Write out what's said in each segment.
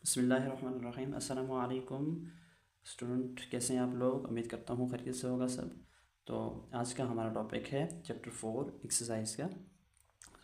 बिस्मिल्लाहिर्रहमानिर्रहीम। अस्सलामु अलैकुम स्टूडेंट, कैसे हैं आप लोग? उम्मीद करता हूँ खैरियत से होगा सब। तो आज का हमारा टॉपिक है चैप्टर 4 एक्सरसाइज का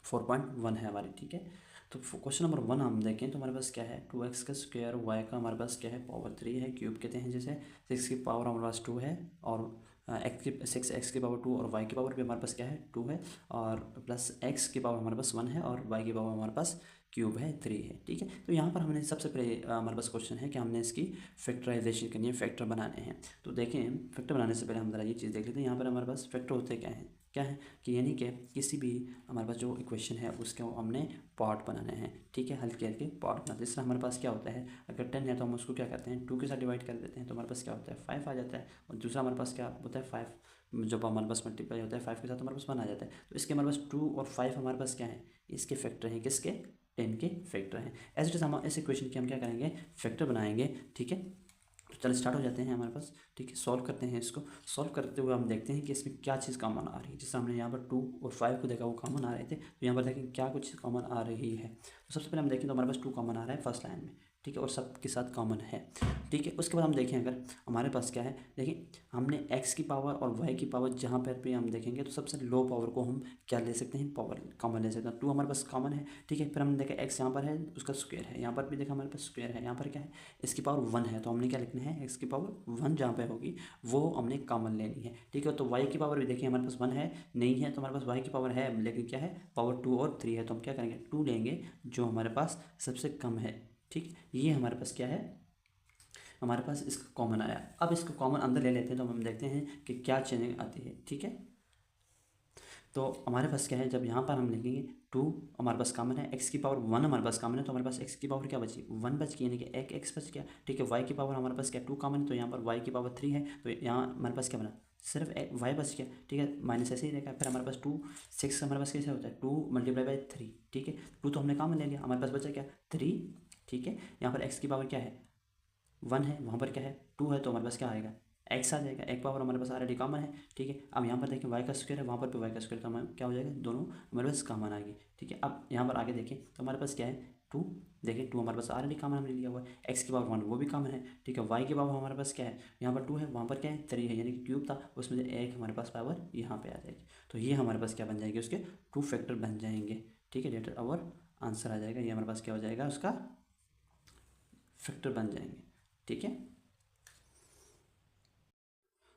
4.1 है हमारी। ठीक है, तो क्वेश्चन नंबर 1 हम देखें तो हमारे पास क्या है, 2x का स्क्वायर y का हमारे पास क्या है, पावर 3 है, क्यूब कहते हैं जैसे। 6 की पावर हमारे पास 2 है, और एक्स की पावर 2 और y की पावर भी हमारे पास क्या है, 2 है, और प्लस x की पावर हमारे पास 1 है, और y की पावर हमारे पास क्यूब है 3 है। ठीक है, तो यहाँ पर हमने सबसे पहले हमारे पास क्वेश्चन है कि हमने इसकी फैक्टराइजेशन करनी है, फैक्टर बनाने हैं। तो देखें, फैक्टर बनाने से पहले हम जरा ये चीज़ देख लेते हैं। यहाँ पर हमारे पास फैक्टर होते क्या है कि यानी कि किसी भी हमारे पास जो इक्वेशन है उसके हमने पार्ट बनाने हैं। ठीक है, हल करके पार्ट बनाते हैं। जिस तरह हमारे पास क्या होता है, अगर 10 है तो हम उसको क्या करते हैं, 2 के साथ डिवाइड कर देते हैं, तो हमारे पास क्या होता है, 5 आ जाता है। और दूसरा हमारे पास क्या होता है, 5 जब हमारे पास मल्टीप्लाई होता है 5 के साथ तो हमारे पास 1 आ जाता है। तो इसके हमारे पास 2 और 5 हमारे पास क्या है, इसके फैक्टर हैं, किसके, 10 के फैक्टर हैं। ऐसे जैसे हम इस इक्वेशन की हम क्या करेंगे, फैक्टर बनाएंगे। ठीक है, तो चलो स्टार्ट हो जाते हैं हमारे पास। ठीक है, सॉल्व करते हैं इसको। सॉल्व करते हुए हम देखते हैं कि इसमें क्या चीज़ कॉमन आ रही है। जैसे हमने यहाँ पर 2 और 5 को देखा, वो कॉमन आ रहे थे, तो यहाँ पर देखें क्या कुछ कॉमन आ रही है। तो सबसे पहले हम देखें तो हमारे पास 2 कॉमन आ रहा है फर्स्ट लाइन में। ठीक है, और सब के साथ कॉमन है। ठीक है, उसके बाद हम देखें अगर हमारे पास क्या है, देखिए हमने x की पावर और y की पावर जहाँ पर भी हम देखेंगे तो सबसे लो पावर को हम क्या ले सकते हैं, पावर कॉमन ले सकते हैं। 2 हमारे पास कॉमन है। ठीक है, फिर हमने देखा x यहाँ पर है, उसका स्क्वायर है, यहाँ पर भी देखा हमारे पास स्क्वायर है, यहाँ पर क्या है, इसकी पावर 1 है, तो हमने क्या लिखना है, x की पावर 1 जहाँ पे होगी वो हमने कॉमन लेनी है। ठीक है, तो y की पावर भी देखिए हमारे पास 1 है, नहीं है, तो हमारे पास y की पावर है लेकिन क्या है, पावर 2 और 3 है, तो हम क्या करेंगे, 2 लेंगे जो हमारे पास सबसे कम है। ठीक, ये हमारे पास क्या है, हमारे पास इसका कॉमन आया। अब इसको कॉमन अंदर ले लेते हैं तो हम देखते हैं कि क्या चेंजिंग आती है। ठीक है, तो हमारे पास क्या है, जब यहाँ पर हम लिखेंगे 2 हमारे पास कॉमन है, x की पावर 1 हमारे पास कॉमन है, तो हमारे पास x की पावर क्या बची, 1 बच गई, यानी कि एक x बच गया। ठीक है, y की पावर हमारे पास क्या 2 कॉमन है, तो यहाँ पर y की पावर 3 है, तो यहाँ हमारे पास क्या बना, सिर्फ y बच गया। ठीक है, माइनस ऐसे ही रहेगा। फिर हमारे पास 2 6 हमारे पास कैसे होता है, 2 मल्टीप्लाई बाई 3। ठीक है, 2 तो हमने कॉमन ले लिया, हमारे पास बचा क्या, 3। ठीक है, यहाँ पर x की पावर क्या है, 1 है, वहाँ पर क्या है, 2 है, तो हमारे पास क्या आएगा, x आ जाएगा। एक पावर हमारे पास ऑलरेडी कॉमन है। ठीक है, अब यहाँ पर देखें y का स्क्वायर है, वहाँ पर भी y का स्क्वायर, तो हमें क्या हो जाएगा, दोनों हमारे पास कॉमन आ गई। ठीक है, अब यहाँ पर आगे देखें तो हमारे पास क्या है, 2। देखिए 2 हमारे पास ऑलरेडी कॉमन हमने लिया हुआ है, x की पावर 1 वो भी कॉमन है। ठीक है, y की पावर हमारे पास क्या है, यहाँ पर 2 है, वहाँ पर क्या है, 3 है, यानी कि क्यूब था, उसमें से एक हमारे पास पावर यहाँ पे आ जाएगी। तो ये हमारे पास क्या बन जाएगी, उसके 2 फैक्टर बन जाएंगे। ठीक है, डेट आवर आंसर आ जाएगा, ये हमारे पास क्या हो जाएगा, उसका फैक्टर बन जाएंगे। ठीक है,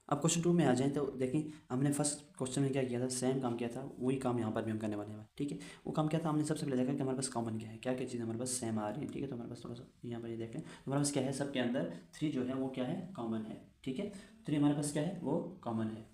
अब क्वेश्चन 2 में आ जाएँ तो देखें, हमने फर्स्ट क्वेश्चन में क्या किया था, सेम काम किया था, वही काम यहाँ पर भी हम करने वाले हैं। ठीक है, वो काम क्या था, हमने सबसे पहले देखा कि हमारे पास कॉमन क्या है, क्या क्या चीज़ हमारे पास सेम आ रही है। ठीक है, तो हमारे पास थोड़ा सा यहाँ पर ये देख लें, तो हमारे पास क्या है, सबके अंदर 3 जो है वो क्या है, कॉमन है। ठीक है, 3 हमारे पास क्या है, वो कॉमन है।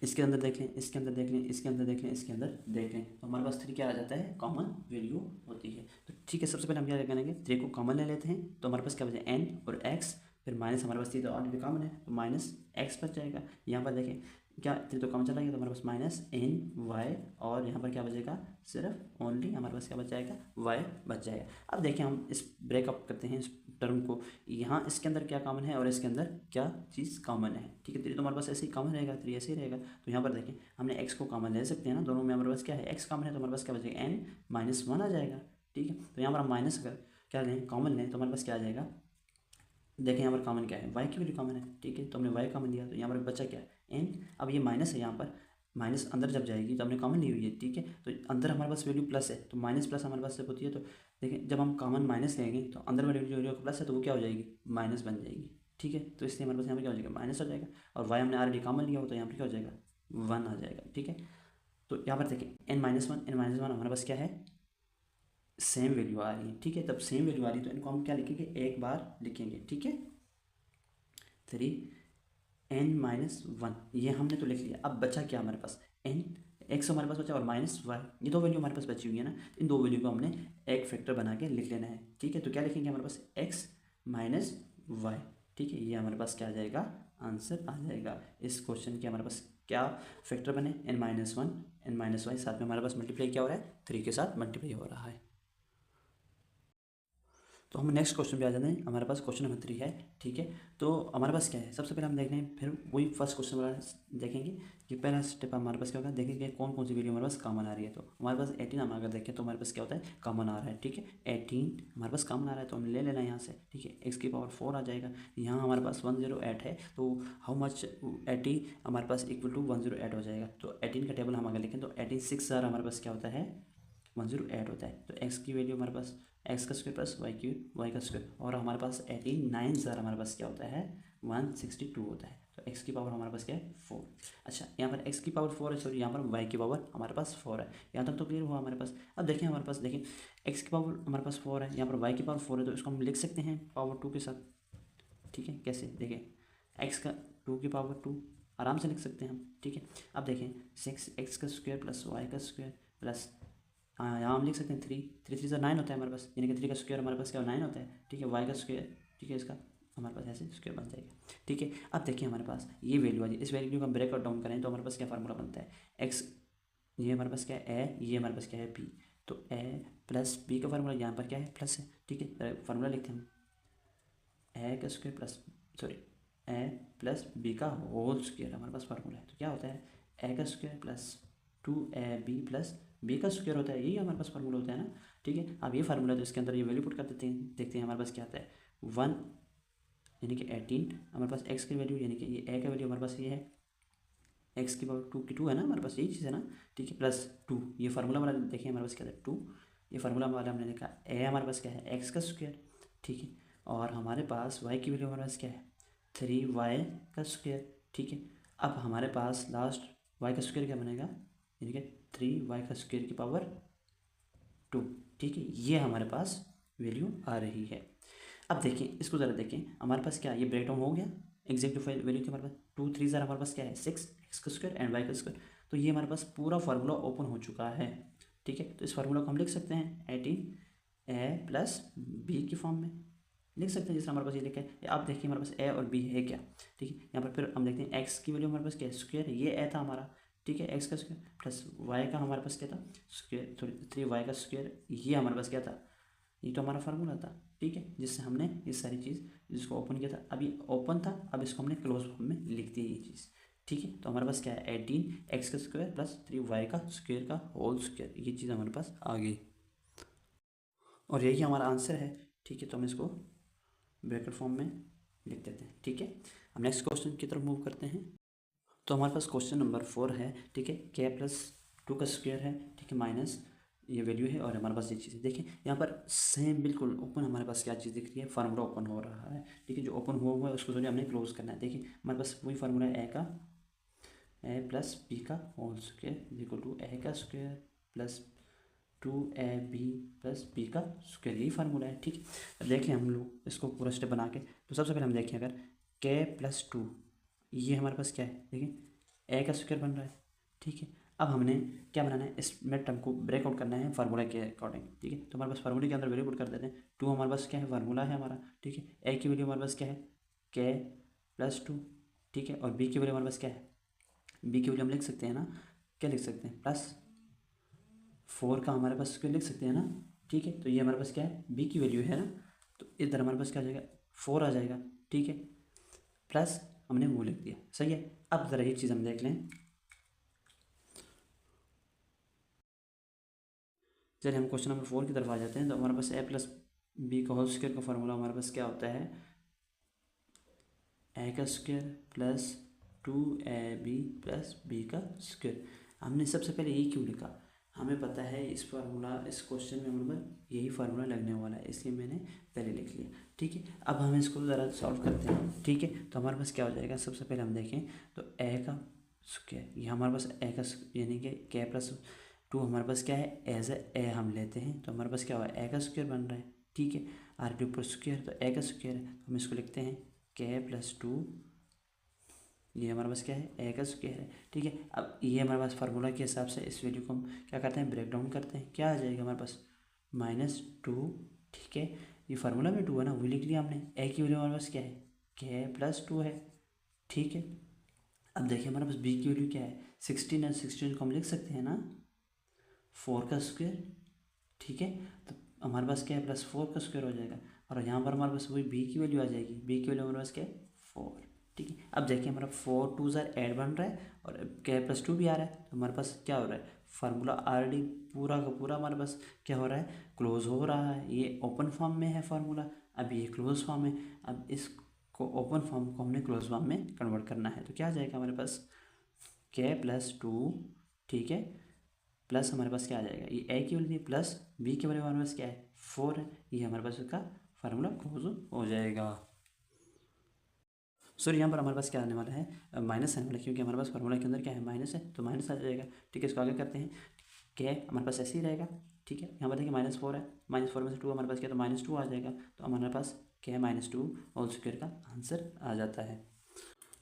इसके अंदर देख लें, इसके अंदर देख लें, इसके अंदर देख लें, इसके अंदर देख लें, तो हमारे पास 3 क्या आ जाता है, कॉमन वैल्यू होती है। तो ठीक है, सबसे पहले हम क्या करेंगे, 3 को कॉमन ले लेते हैं, तो हमारे पास क्या बचे, n और x, फिर माइनस हमारे पास 3 तो ऑलरेडी कॉमन है, तो माइनस x बच जाएगा। यहाँ पर देखें क्या, 3 तो कॉमन चला गया, तो हमारे पास माइनस n y, और यहाँ पर क्या बचेगा, सिर्फ ओनली हमारे पास क्या बच जाएगा, y बच जाएगा। अब देखें हम इस ब्रेकअप करते हैं इस टर्म को, यहाँ इसके अंदर क्या कॉमन है और इसके अंदर क्या चीज़ कॉमन है। ठीक है, 3 तो हमारे पास ऐसे ही कॉमन रहेगा, 3 ऐसे ही रहेगा, तो यहाँ पर देखें हमने x को कॉमन ले सकते हैं ना, दोनों में हमारे पास क्या है, x कॉमन है, तो हमारे पास क्या बचेगा, n माइनस 1 आ जाएगा। ठीक है, तो यहाँ पर हम माइनस अगर क्या लें, कॉमन लें, तो हमारे पास क्या आ जाएगा, देखें यहाँ पर कॉमन क्या है, y की वैल्यू कॉमन है। ठीक है, तो हमने y कॉमन लिया, तो यहाँ पर बचा क्या है, n। अब ये माइनस है, यहाँ पर माइनस अंदर जब जाएगी तो हमने कॉमन ली हुई है। ठीक है, तो अंदर हमारे पास वैल्यू प्लस है, तो माइनस प्लस हमारे पास जब होती है, तो देखिए जब हम कॉमन माइनस लेंगे तो अंदर वाली जो वैल्यू प्लस है तो वो क्या हो जाएगी, माइनस बन जाएगी। ठीक है, तो इसलिए हमारे पास यहाँ पर क्या हो जाएगा, माइनस हो जाएगा, और y हमने ऑलरेडी कॉमन लिया हो तो यहाँ पर क्या हो जाएगा, 1 आ जाएगा। ठीक है, तो यहाँ पर देखिए n-1 हमारे पास क्या है, सेम वैल्यू आ रही है। ठीक है, तब सेम वैल्यू आ रही है तो इनको हम क्या लिखेंगे, एक बार लिखेंगे। ठीक है, 3n-1 ये हमने तो लिख लिया। अब बचा क्या हमारे पास, n, x हमारे पास बचा, और माइनस y, ये दो वैल्यू हमारे पास बची हुई है ना, इन दो वैल्यू को हमने एक फैक्टर बना के लिख लेना है। ठीक है, तो क्या लिखेंगे हमारे पास, x माइनस वाई। ठीक है, ये हमारे पास क्या आ जाएगा, आंसर आ जाएगा इस क्वेश्चन के। हमारे पास क्या फैक्टर बने, n-1 n-y, साथ में हमारे पास मल्टीप्लाई क्या हो रहा है, 3 के साथ मल्टीप्लाई हो रहा है। तो हम नेक्स्ट क्वेश्चन पे आ जाते हैं। हमारे पास क्वेश्चन नंबर 3 है, ठीक है। तो हमारे पास क्या है, सबसे पहले हम देख लें, फिर वही फर्स्ट क्वेश्चन वाला देखेंगे कि पहला स्टेप हमारे पास क्या होगा, देखेंगे कौन कौन सी वैल्यू हमारे पास कॉमन आ रही है। तो हमारे पास 18 हम अगर देखें तो हमारे पास क्या होता है, कॉमन आ रहा है, ठीक है। 18 हमारे पास कॉमन आ रहा है तो हम ले लेना यहाँ से, ठीक है। एक्स की पावर 4 आ जाएगा। यहाँ हमारे पास 108 है, तो हाउ मच 80 हमारे पास इक्वल टू 108 हो जाएगा। तो 18 का टेबल हम अगर लिखें तो 18 6 हमारे पास क्या होता है, 108 होता है। तो एक्स की वैल्यू हमारे पास एक्स का स्क्वायर प्लस वाई का स्क्वायर, और हमारे पास 89 सर हमारे पास क्या होता है, 162 होता है। तो एक्स की पावर हमारे पास क्या है, 4। अच्छा, यहाँ पर एक्स की पावर 4 है, सॉरी यहाँ पर वाई की पावर हमारे पास 4 है। यहाँ तक तो क्लियर हुआ हमारे पास। अब देखिए हमारे पास, देखिए एक्स की पावर हमारे पास 4 है, यहाँ पर वाई की पावर 4 है, तो इसको हम लिख सकते हैं पावर 2 के साथ, ठीक है। कैसे, देखिए एक्स का 2 की पावर 2 आराम से लिख सकते हैं हम, ठीक है। अब देखें 6 एक्स का स्क्वायर प्लस वाई का स्क्वायर प्लस, हाँ यहाँ हम लिख सकते हैं 3 से 9 होता है हमारे पास, यानी कि 3 का स्क्वायर हमारे पास क्या 9 होता है, ठीक है। वाई का स्क्वायर, ठीक है, इसका हमारे पास ऐसे स्क्वायर बन जाएगा, ठीक है। अब देखिए हमारे पास ये वैल्यू आ जाए, इस वैल्यू को हम ब्रेक आउट डाउन करें तो हमारे पास क्या फार्मूला बनता है, एक्स, ये हमारे पास क्या है ए, ये हमारे पास क्या है बी। तो ए प्लस बी का फार्मूला यहाँ पर क्या है, प्लस है, ठीक है। फार्मूला लिखते हैं हम, ए का स्क्वायर प्लस, सॉरी ए प्लस बी का होल स्क्वायर हमारे पास फार्मूला है। तो क्या होता है, ए का square plus 2ab plus b का स्क्वायर होता है, यही हमारे पास फार्मूला होता है ना, ठीक है। अब ये फार्मूला तो इसके अंदर ये वैल्यू पुट कर देते हैं, देखते हैं हमारे पास क्या आता है, 1 यानी कि 18 हमारे पास एक्स की वैल्यू, यानी कि ये ए का वैल्यू हमारे पास ये है, एक्स की पावर 2 की 2 है ना हमारे पास, यही चीज़ है ना, ठीक है। प्लस 2, ये फार्मूला वाला देखिए हमारे पास क्या था 2, ये फार्मूला वाला हमने लिखा ए हमारे पास क्या है, एक्स का स्क्वायर, ठीक है। और हमारे पास वाई की वैल्यू हमारे पास क्या है, 3y का स्क्वायर, ठीक है। अब हमारे पास लास्ट y का स्क्वायर क्या बनेगा, यानी कि 3y का स्क्वायर की पावर 2, ठीक है। ये हमारे पास वैल्यू आ रही है। अब देखिए इसको ज़रा देखें, हमारे पास क्या, ये ब्रेक डाउन हो गया, एग्जैक्ट वैल्यू थी हमारे पास 2 3 ज़रा हमारे पास क्या है 6 एक्स का स्क्वायर एंड वाई का स्क्वायर। तो ये हमारे पास पूरा फार्मूला ओपन हो चुका है, ठीक है। तो इस फार्मूला को हम लिख सकते हैं 18 ए प्लस बी की फॉर्म में लिख सकते हैं, जिससे हमारे पास ये लिखा है। आप देखिए हमारे पास ए और बी है क्या, ठीक है। यहाँ पर फिर हम देखते हैं एक्स की वैल्यू हमारे पास क्या है, स्क्वायर, ये ए था हमारा, ठीक है, एक्स का स्क्वायर प्लस वाई का हमारे पास क्या था, स्क्वायर, सॉरी 3y का स्क्वायर, ये हमारे पास क्या था, ये तो हमारा फार्मूला था, ठीक है, जिससे हमने ये सारी चीज़ जिसको ओपन किया था, अब ये ओपन था, अब इसको हमने क्लोज फॉर्म में लिख दी ये चीज़, ठीक है। तो हमारे पास क्या है 18 एक्स का स्क्वायर प्लस 3y का स्क्वायर का होल स्क्वायर, ये चीज़ हमारे पास आ गई और यही हमारा आंसर है, ठीक है। तो हम इसको ब्रैकेट फॉर्म में लिख देते हैं, ठीक है। हम नेक्स्ट क्वेश्चन की तरफ मूव करते हैं। तो हमारे पास क्वेश्चन नंबर 4 है, ठीक है। के प्लस 2 का स्क्वायर है, ठीक है, माइनस ये वैल्यू है और हमारे पास ये चीज़ है। देखिए यहाँ पर सेम बिल्कुल ओपन हमारे पास क्या चीज़ दिख रही है, फार्मूला ओपन हो रहा है, ठीक है। जो ओपन हुआ है उसको जो हमने क्लोज करना है। देखिए हमारे पास वही फार्मूला है, ए प्लस बी का whole square equal to a का square plus 2ab plus b का स्क्वायर, यही फार्मूला है, ठीक है। अब देखें हम लोग इसको पूरा स्टेप बना के, तो सबसे पहले हम देखें अगर के प्लस 2, ये हमारे पास क्या है, देखिए ए का स्क्वायर बन रहा है, ठीक है। अब हमने क्या बनाना है, इस मिड टर्म को ब्रेकआउट करना है फार्मूला के अकॉर्डिंग, ठीक है। तो हमारे पास फार्मूले के अंदर वैल्यू पुट कर देते हैं, 2 हमारे पास क्या है, फार्मूला है हमारा, ठीक है। ए की वैल्यू हमारे पास क्या है, के प्लस 2, ठीक है। और बी की वैल्यू हमारे पास क्या है, बी की वैल्यू हम लिख सकते हैं ना, क्या लिख सकते हैं, प्लस 4 का हमारे पास स्क्वायर लिख सकते हैं ना, ठीक है। तो ये हमारे पास क्या है, बी की वैल्यू है ना, तो इधर हमारे पास क्या आ जाएगा, 4 आ जाएगा, ठीक है, प्लस हमने वो लिख दिया, सही है। अब ज़रा एक चीज़ हम देख लें, चलिए हम क्वेश्चन नंबर 4 की तरफ आ जाते हैं। तो हमारे पास ए प्लस बी का होल स्क्वायर का फार्मूला हमारे पास क्या होता है, ए का square plus 2ab plus b का स्क्वायर। हमने सबसे पहले यही क्यों लिखा, हमें पता है इस फार्मूला, इस क्वेश्चन में हमारे यही फार्मूला लगने वाला है, इसलिए मैंने पहले लिख लिया, ठीक है। अब हम इसको ज़रा सॉल्व करते हैं, ठीक है। तो हमारे पास क्या हो जाएगा, सबसे पहले हम देखें तो ए का स्क्वायर, ये हमारे पास ए का यानी कि के प्लस 2 हमारे पास क्या है, एज ए हम लेते हैं, तो हमारे पास क्या हुआ, ए का स्क्वायर बन रहा है, ठीक है। आर के ऊपर स्क्वायर, तो ए का स्क्वायर है, हम इसको लिखते हैं के प्लस 2, ये हमारे पास क्या है, ए का स्क्वायर है, ठीक है। अब ये हमारे पास फार्मूला के हिसाब से इस वैल्यू को हम क्या करते हैं, ब्रेक डाउन करते हैं, क्या आ जाएगा हमारे पास -2, ठीक है। ये फार्मूला में 2 है ना, वही लिख लिया हमने। ए की वैल्यू हमारे पास क्या है, के प्लस 2 है, ठीक है। अब देखिए हमारे पास बी की वैल्यू क्या है, 16 है, 16 को हम लिख सकते हैं ना 4 का स्क्वायर, ठीक है। तो हमारे पास क्या है, +4 का स्क्वायर हो जाएगा, और यहाँ पर हमारे पास वही बी की वैल्यू आ जाएगी, बी की वैल्यू हमारे पास क्या है 4, ठीक है। अब देखिए हमारा 4 2 ज़ार 8 बन रहा है और क्या प्लस 2 भी आ रहा है, तो हमारे पास क्या हो रहा है, फार्मूला ऑलरेडी पूरा का पूरा हमारे पास क्या हो रहा है, क्लोज हो रहा है। ये ओपन फॉर्म में है फार्मूला, अब ये क्लोज फॉर्म है। अब इसको ओपन फॉर्म को हमने क्लोज फॉर्म में कन्वर्ट करना है, तो क्या आ जाएगा हमारे पास के प्लस 2, ठीक है, प्लस हमारे पास क्या आ जाएगा, ये ए की वैल्यू प्लस बी की वैल्यू हमारे पास क्या है 4 है, ये हमारे पास इसका फार्मूला क्लोज हो जाएगा। सर यहाँ पर हमारे पास क्या आने वाला है, माइनस आने वाला है, क्योंकि हमारे पास फार्मूला के अंदर क्या है माइनस है, तो माइनस आ जाएगा, ठीक है। इसको आगे करते हैं, क्या है हमारे पास ऐसे ही रहेगा, ठीक है। यहाँ पर देखिए -4 है, -4 में से 2 हमारे पास क्या, तो -2 आ जाएगा, तो हमारे पास क्या है -2 होल स्क्वायर का आंसर आ जाता है।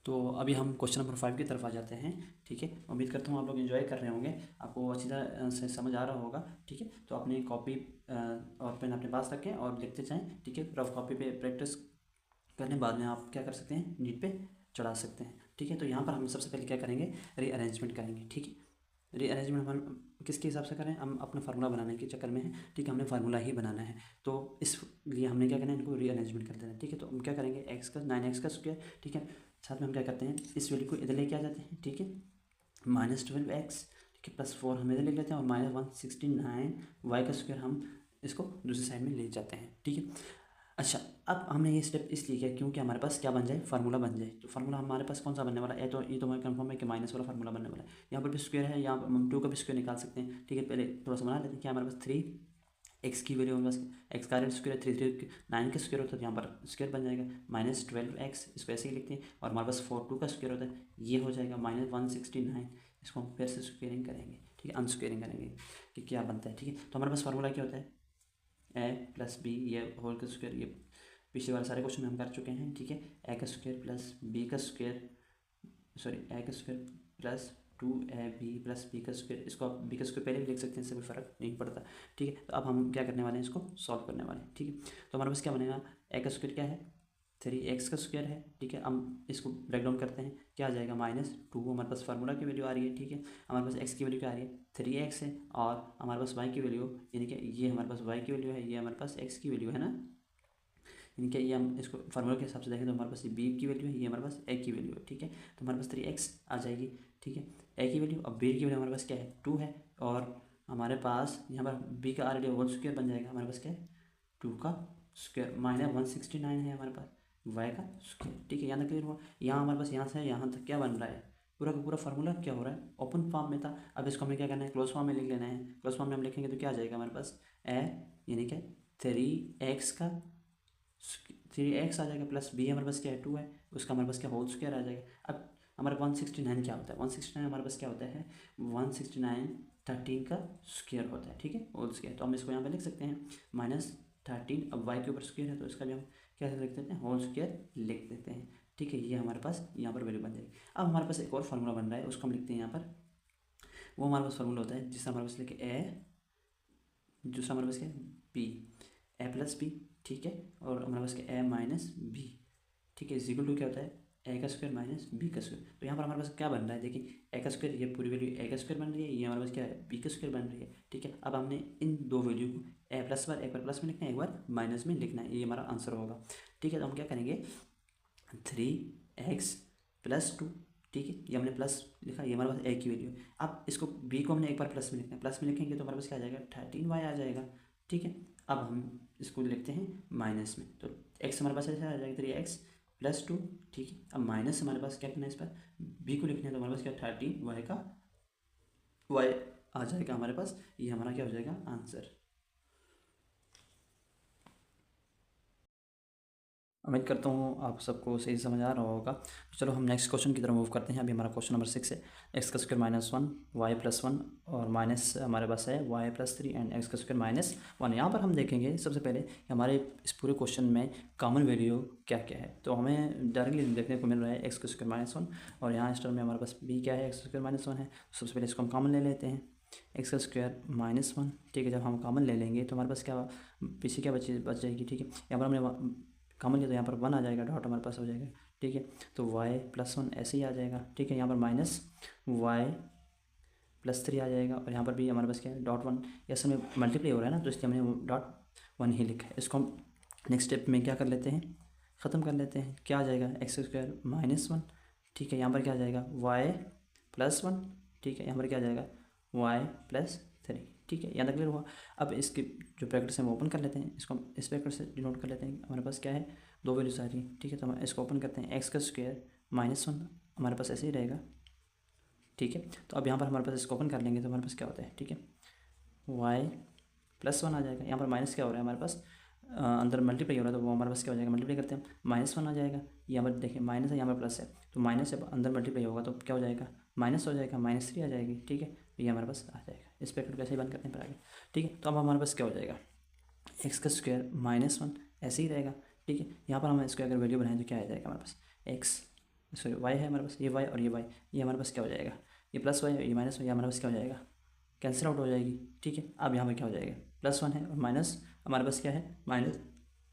तो अभी हम क्वेश्चन नंबर 5 की तरफ आ जाते हैं, ठीक है। उम्मीद करता हूँ आप लोग एंजॉय कर रहे होंगे, आपको अच्छी तरह से समझ आ रहा होगा, ठीक है। तो अपनी कॉपी और पेन अपने पास रखें और लिखते जाएँ, ठीक है। रफ कॉपी पे प्रैक्टिस करने बाद में आप क्या कर सकते हैं, नीट पे चढ़ा सकते हैं, ठीक है। तो यहाँ पर हम सबसे पहले क्या करेंगे, रीअरेंजमेंट करेंगे, ठीक है। रीअरेंजमेंट हम किसके हिसाब से करें, हम अपना फार्मूला बनाने के चक्कर में है, ठीक है, हमने फार्मूला ही बनाना है, तो इसलिए हमने क्या करना है, इनको रीअरेंजमेंट कर देना है, ठीक है। तो हम क्या करेंगे, एक्स का 9x का स्क्वायर, ठीक है, साथ में हम क्या करते हैं, इस वैल्यू को इधर लेके आ जाते हैं, ठीक है, -12x, ठीक है, +4 हम इधर ले लेते हैं और -169y का स्क्वायर हम इसको दूसरी साइड में ले जाते हैं, ठीक है। अच्छा, अब हमने ये स्टेप इसलिए किया क्योंकि हमारे पास क्या बन जाए, फार्मूला बन जाए। तो फार्मूला हमारे पास कौन सा बनने वाला है, तो ये तो हमें कंफर्म है कि माइनस वाला फार्मूला बनने वाला है। यहाँ पर भी स्क्वायर है, यहाँ पर हम 2 का भी स्क्वायर निकाल सकते हैं, ठीक है। पहले थोड़ा सा बना लेते हैं, क्या हमारे पास 3x की वैल्यू हमारे पास एक्स का स्क्वायर है, 3 9 का स्क्वायर होता है, तो यहाँ पर स्क्वायर बन जाएगा -12x, इसको ऐसे ही लिखते हैं। और हमारे पास 4 2 का स्क्वायर होता है, ये हो जाएगा -169, इसको हम फिर से स्क्वेयरिंग करेंगे, ठीक है, अनस्क्वेयरिंग करेंगे कि क्या बनता है, ठीक है। तो हमारे पास फार्मूला क्या होता है, a + b, ये होल का स्क्वायर, ये पिछले वाले सारे क्वेश्चन में हम कर चुके हैं, ठीक है। a का स्क्वायर प्लस b का स्क्वायर, सॉरी a का square plus 2ab plus b का स्क्वायर, इसको आप b का स्क्वायर पहले भी लिख सकते हैं, इससे कोई फर्क नहीं पड़ता, ठीक है। तो अब हम क्या करने वाले हैं, इसको सॉल्व करने वाले हैं, ठीक है। तो हमारे पास क्या बनेगा, a का स्क्वायर क्या है 3x का स्क्वायर है, ठीक है। हम इसको ब्रेक डाउन करते हैं, क्या आ जाएगा -2, हमारे पास फार्मूला की वैल्यू आ रही है, ठीक है। हमारे पास x की वैल्यू क्या आ रही है 3x है, और हमारे पास y की वैल्यू, यानी कि ये हमारे पास y की वैल्यू है, ये हमारे पास x की वैल्यू है ना, यानी कि ये हम इसको फार्मूला के हिसाब से देखें तो हमारे पास ये b की वैल्यू है, ये हमारे पास a की वैल्यू है, ठीक है। तो हमारे पास 3x आ जाएगी, ठीक है, a की वैल्यू। अब b की वैल्यू हमारे पास क्या है 2 है, और हमारे पास यहाँ पर b का ऑलरेडी होल स्क्वायर बन जाएगा, हमारे पास क्या है 2 का स्क्वायर -169 है हमारे पास y का स्क्वायर, ठीक है। यहाँ तक क्लियर हुआ। यहाँ हमारे पास यहाँ से यहाँ तक क्या बन रहा है, पूरा का पूरा फार्मूला क्या हो रहा है, ओपन फॉर्म में था। अब इसको हमें क्या करना है, क्लोज फॉर्म में लिख लेना है। क्लोज फॉर्म में हम लिखेंगे तो क्या आ जाएगा हमारे पास a, यानी कि 3x का 3x आ जाएगा, प्लस b हमारे पास क्या है 2 है, उसका हमारे पास क्या होल स्क्वायर आ जाएगा। अब हमारे 169 क्या होता है, 169 हमारे पास क्या होता है 169 13 का स्क्वायर होता है, ठीक है, होल स्क्वायर। तो हम इसको यहाँ पे लिख सकते हैं -13। अब y के ऊपर स्क्वायर है तो इसका भी हम क्या लिख देते हैं, होल स्क्वायर लिख देते हैं, ठीक है। ये हमारे पास यहाँ पर वैल्यू बन जाएगी। अब हमारे पास एक और फार्मूला बन रहा है, उसको हम लिखते हैं यहाँ पर। वो हमारे पास फार्मूला होता है जिससे हमारे पास लिखे a, दूसरा हमारे पास क्या है b, a + b, ठीक है, और हमारे पास क्या a - b, ठीक है, इक्वल टू क्या होता है a का स्क्वायर -b का स्क्वायर। तो यहाँ पर हमारे पास क्या बन रहा है, देखिए a का स्क्वायर, ये पूरी वैल्यू a का स्क्वायर बन रही है, ये हमारे पास क्या है b का स्क्वायर बन रही है, ठीक है। अब हमने इन दो वैल्यू को एक बार प्लस में लिखना है, एक बार माइनस में लिखना है, ये हमारा आंसर होगा, ठीक है। तो हम क्या करेंगे 3x + 2, ठीक है, ये हमने प्लस लिखा, ये हमारे पास a की वैल्यू है। अब इसको b को हमने एक बार प्लस में लिखना है, प्लस में लिखेंगे तो हमारे पास क्या आ जाएगा 13y आ जाएगा, ठीक है। अब हम इसको लिखते हैं माइनस में, तो x हमारे पास ऐसा आ जाएगा 3x + 2, ठीक है। अब माइनस हमारे पास क्या करना है, इस पर b को लिखना है, तो हमारे पास क्या 13y का y आ जाएगा हमारे पास, ये हमारा क्या हो जाएगा आंसर। उम्मीद करता हूँ आप सबको सही समझ आ रहा होगा। तो चलो हम नेक्स्ट क्वेश्चन की तरफ मूव करते हैं। अभी हमारा क्वेश्चन नंबर 6 है, x का स्क्वायर -1 y + 1 और माइनस हमारे पास है y + 3 एंड x का स्क्वायर -1। यहाँ पर हम देखेंगे सबसे पहले कि हमारे इस पूरे क्वेश्चन में कॉमन वैल्यू क्या क्या है। तो हमें डायरेक्टली देखने को मिल रहा है x का स्क्वायर -1, और यहाँ इस टर्म में हमारे पास b क्या है, x का स्क्वायर -1 है। तो सबसे पहले इसको हम कॉमन ले लेते हैं, x का स्क्वायर -1, ठीक है। जब हम कॉमन ले लेंगे तो हमारे पास क्या पीछे क्या बच जाएगी, ठीक है। यहाँ पर हमने कॉमन लिया तो यहाँ पर 1 आ जाएगा, डॉट हमारे पास हो जाएगा, ठीक है। तो y + 1 ऐसे ही आ जाएगा, ठीक है। यहाँ पर -y + 3 आ जाएगा, और यहाँ पर भी हमारे पास क्या है डॉट 1, ये असल में मल्टीप्लाई हो रहा है ना, तो इसलिए हमने डॉट 1 ही लिखा है। इसको हम नेक्स्ट स्टेप में क्या कर लेते हैं, ख़त्म कर लेते हैं। क्या आ जाएगा, एक्स स्क्वायर माइनस वन, ठीक है। यहाँ पर क्या आ जाएगा, वाई प्लस वन, ठीक है। यहाँ पर क्या आ जाएगा, वाई प्लस थ्री, ठीक है। यहाँ तक क्लियर हुआ। अब इसके जो ब्रैकेट्स हैं वो ओपन कर लेते हैं, इसको हम इस ब्रैकेट से डिनोट कर लेते हैं। हमारे पास क्या है, दो वैल्यूज आ रही है, ठीक है। तो हम इसको ओपन करते हैं, एक्स का स्क्वायर माइनस वन हमारे पास ऐसे ही रहेगा, ठीक है। तो अब यहाँ पर हमारे पास इसको ओपन कर लेंगे तो हमारे पास क्या होता है, ठीक है, वाई प्लस वन आ जाएगा। यहाँ पर माइनस क्या हो रहा है हमारे पास, अंदर मल्टीप्लाई हो रहा है, तो वो हमारे पास क्या हो जाएगा, मल्टीप्लाई करते हैं माइनस वन आ जाएगा। यहाँ पर देखिए माइनस है, यहाँ पर प्लस है, तो माइनस जब अंदर मल्टीप्लाई होगा तो क्या हो जाएगा, माइनस हो जाएगा, माइनस थ्री आ जाएगी, ठीक है। तो ये हमारे पास आ जाएगा। इस ब्रैकेट को ऐसे ही बंद करते हैं पर आगे, ठीक है। तो अब हमारे पास क्या हो जाएगा, एक्स का स्क्वायर माइनस वन ऐसे ही रहेगा, ठीक है। यहाँ पर हम इसको अगर वैल्यू बनाएं तो क्या आ जाएगा हमारे पास, एक्स सॉरी वाई है हमारे पास, ये वाई और ये वाई, ये हमारे पास क्या हो जाएगा, ये प्लस वाई और ये माइनस वाई, हमारे पास क्या हो जाएगा, कैंसिल आउट हो जाएगी, ठीक है। अब यहाँ पर क्या हो जाएगा, प्लस वन है और माइनस हमारे पास क्या है, माइनस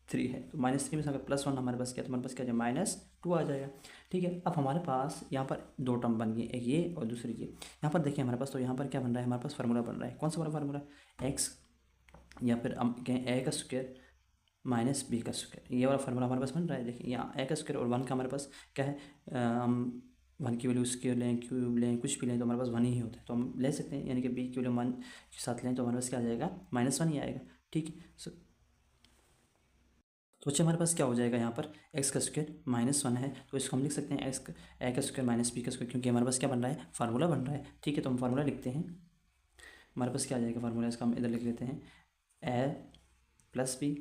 थ्री है। तो माइनस थ्री में से अगर प्लस वन हमारे पास क्या है, तो हमारे पास क्या है, माइनस टू आ जाएगा, ठीक है। अब हमारे पास यहाँ पर दो टर्म बन गई, एक ये और दूसरी ये। यहाँ पर देखिए हमारे पास, तो यहाँ पर क्या बन रहा है, हमारे पास फार्मूला बन रहा है, कौन सा वाला फार्मूला, एक्स या फिर हम कहें ए का स्क्वायर माइनस बी का स्क्वायर, ये वाला फार्मूला हमारे पास बन रहा है। देखिए यहाँ ए का स्क्वायर और वन का हमारे पास क्या है, हम वन की वैल्यू स्क्वायर लें, क्यूब लें, कुछ भी लें तो हमारे पास वन ही होता है, तो हम ले सकते हैं। यानी कि बी की वैल्यू वन के साथ लें तो हमारे पास क्या आ जाएगा, माइनस वन ही आएगा, ठीक है। तो बच्चे हमारे पास क्या हो जाएगा, यहाँ पर एक्स का स्क्वायर माइनस वन है, तो इसको हम लिख सकते हैं एक्स ए का स्क्वायर माइनस बी का स्क्वायर, क्योंकि हमारे पास क्या बन रहा है, फार्मूला बन रहा है, ठीक है। तो हम फार्मूला लिखते हैं, हमारे पास क्या आ जाएगा फार्मूला, इसका हम इधर लिख लेते हैं, ए प्लस बी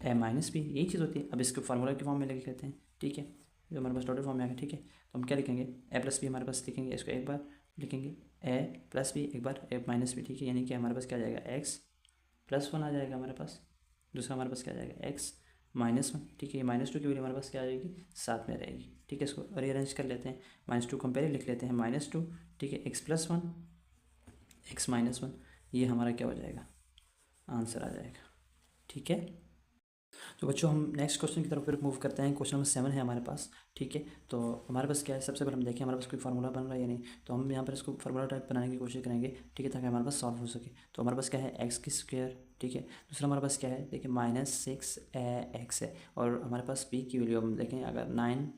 ए माइनस बी, यही चीज़ होती है। अब इसको फार्मूला के फॉर्म में लिख लेते हैं, ठीक है। जो हमारे पास टोटल फॉर्म में आ गया, ठीक है। तो हम क्या लिखेंगे, ए प्लस बी हमारे पास लिखेंगे, इसको एक बार लिखेंगे ए प्लस बी, एक बार ए माइनस बी, ठीक है। यानी कि हमारे पास क्या आ जाएगा, एक्स प्लस वन आ जाएगा हमारे पास, दूसरा हमारे पास क्या आ जाएगा, एक्स माइनस वन, ठीक है। ये माइनस टू की वैल्यू हमारे पास क्या आ जाएगी, साथ में रहेगी, ठीक है। इसको रीअरेंज कर लेते हैं, माइनस टू कंपेयर लिख लेते हैं, माइनस टू, ठीक है, x plus one x minus one, ये हमारा क्या हो जाएगा, आंसर आ जाएगा, ठीक है। तो बच्चों हम नेक्स्ट क्वेश्चन की तरफ फिर मूव करते हैं। क्वेश्चन नंबर 7 है हमारे पास, ठीक है। तो हमारे पास क्या है, सबसे पहले हम देखें हमारे पास कोई फार्मूला बन रहा है या नहीं। तो हम यहाँ पर इसको फार्मूला टाइप बनाने की कोशिश करेंगे, ठीक है, ताकि हमारे पास सॉल्व हो सके। तो हमारे पास क्या है, एक्स की स्क्वायर, ठीक है। दूसरा हमारे पास क्या है, देखिए माइनस सिक्स ए एक्स है, और हमारे पास बी की वैल्यू हम देखें अगर नाइन